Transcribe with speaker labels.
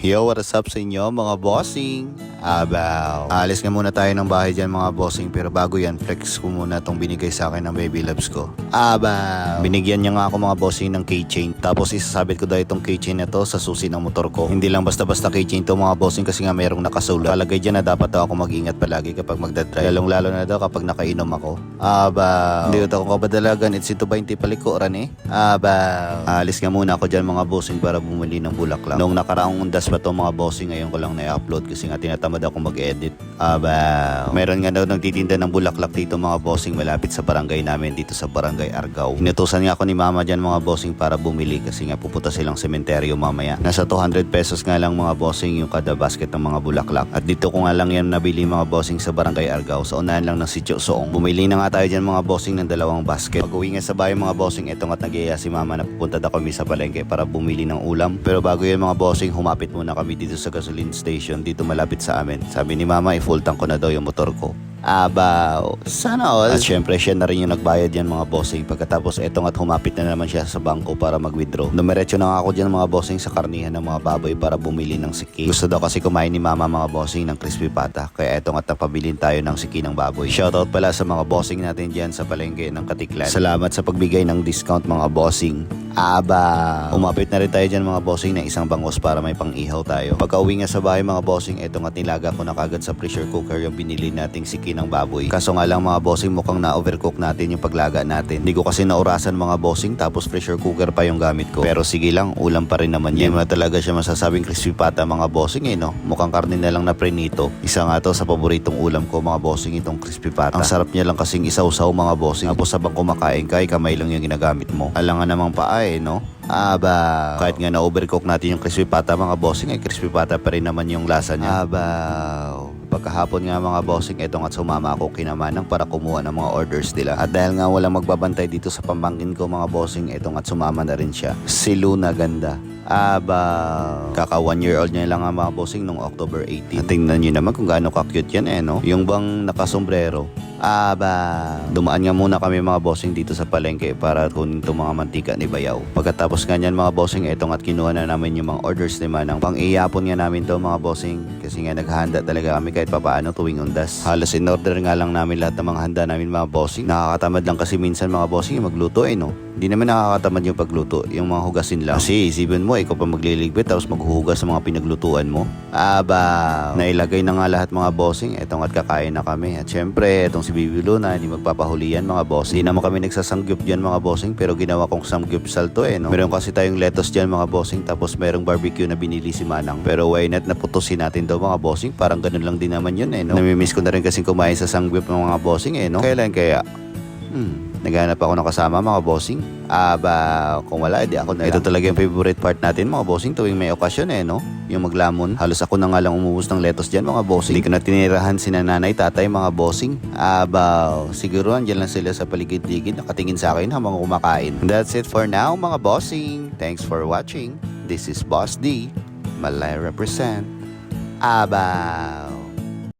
Speaker 1: Yo, what is up sa inyo mga bossing? Alis nga muna tayo ng bahay dyan mga bossing. Pero bago yan, flex ko muna tong binigay sa akin ng baby loves ko. Binigyan niya nga ako mga bossing ng keychain. Tapos isasabit ko daw itong keychain na to sa susi ng motor ko. Hindi lang basta-basta keychain to mga bossing kasi nga mayroong nakasulat. Palagay dyan na dapat daw ako mag-ingat palagi kapag magdadrive. Lalong-lalo na daw kapag nakainom ako. Hindi ko ako kabadalagan. It's ito 20 palikuran eh. Alis nga muna ako dyan mga bossing para bumili ng bulaklak. Noong nakaraang undas pa to mga bossing, ngayon ko lang na-upload kasi nga tinatamad ako mag-edit. Meron nga daw nagtitinda ng bulaklak dito mga bossing malapit sa barangay namin dito sa barangay Argao. Inutusan nga ako ni mama dyan mga bossing para bumili kasi nga pupunta silang sementeryo mamaya. Nasa 200 pesos nga lang mga bossing yung kada basket ng mga bulaklak. At dito ko nga lang yan nabili mga bossing sa barangay Argao sa unahan lang ng Sitio Soong. Bumili na nga tayo dyan mga bossing ng 2 basket. Pag-uwi nga sa bahay mga bossing, eto nga't nag-iaya si mama na pupunta na kami sa palengke para bumili ng ulam. Pero bago yan mga bossing, humapit muna kami dito sa gasoline station dito malapit sa amin. Sabi ni mama, i-full tank ko na daw yung motor ko. Sana all. At syempre siya na rin yung nagbayad yan mga bossing. Pagkatapos etong at humapit na naman siya sa bangko para mag-withdraw. Dumiretso na nga ako dyan mga bossing sa karnihan ng mga baboy para bumili ng siki. Gusto daw kasi kumain ni mama mga bossing ng crispy pata. Kaya etong at napabilin tayo ng siki ng baboy. Shoutout pala sa mga bossing natin dyan sa palengke ng Katiklan. Salamat sa pagbigay ng discount mga bossing. Umapit na rin tayo dyan mga bossing ng isang bangos para may pang-ihaw tayo. Pagka uwi nga sa bahay mga bossing, etong at nilaga ko na kagad sa pressure cooker yung binili nating siki ng baboy. Kaso nga lang mga bossing, mukhang na-overcook natin yung paglaga natin. Hindi ko kasi naurasan mga bossing, tapos pressure cooker pa yung gamit ko. Pero sige lang, ulam pa rin naman yan. Hindi mo talaga siya masasabing crispy pata mga bossing eh no. Mukhang karne na lang na prenito. Isa nga to sa paboritong ulam ko mga bossing, itong crispy pata. Ang sarap niya lang kasing isaw-saw mga bossing. Tapos sabang kumakain ka, kamay lang yung ginagamit mo. Alangan namang paa eh no. Kahit nga na-overcook natin yung crispy pata mga bossing, ay crispy pata pa rin naman yung lasa niya. Pagkahapon nga mga bossing, etong at sumama ako kinamanang para kumuha ng mga orders nila. At dahil nga walang magbabantay dito sa pamangkin ko mga bossing, etong at sumama na rin siya. Si Luna ganda. Kaka 1 year old niya lang nga mga bossing nung October 18. At tingnan nyo naman kung gaano ka-cute yan eh no. Yung bang nakasombrero. Dumaan nga muna kami mga bossing dito sa palengke para kunin itong mga mantika ni Bayaw. Pagkatapos nga nyan mga bossing, etong at kinuha na namin yung mga orders ni Manang. Pang-iyapon nga namin to mga bossing kasi nga naghahanda talaga kami kahit papaano tuwing undas. Halos in order nga lang namin lahat ng mga handa namin mga bossing. Nakakatamad lang kasi minsan mga bossing magluto eh no. Hindi naman nakakatamad yung pagluto, yung mga hugasin lang. Kasi isipin mo, ikaw pa magliligpit tapos maghuhugas sa mga pinaglutuan mo. Nailagay na nga lahat mga bossing, etong at kakain na kami. At syempre, etong si Bibi Luna, hindi magpapahuli yan mga bossing. Hindi naman kami nagsasangyup dyan mga bossing, pero ginawa kong samgyup salto eh no. Meron kasi tayong lettuce dyan mga bossing, tapos merong barbecue na binili si Manang. Pero why not naputusin natin daw mga bossing, parang ganun lang din naman yun eh no. Namimiss ko na rin kasing kumain sa samgyup ng mga bossing eh no. Kailan kaya? Naghanap ako ng kasama mga bossing. Kung wala, edi ako na lang. Ito talaga yung favorite part natin mga bossing tuwing may okasyon eh no. Yung maglamon. Halos ako na nga lang umubos ng lettuce dyan mga bossing. Hindi ko na tinirahan sina nanay, tatay mga bossing. Siguro andyan lang sila sa paligid-ligid nakatingin sa akin habang kumakain. That's it for now mga bossing. Thanks for watching. This is Boss D. Malay represent.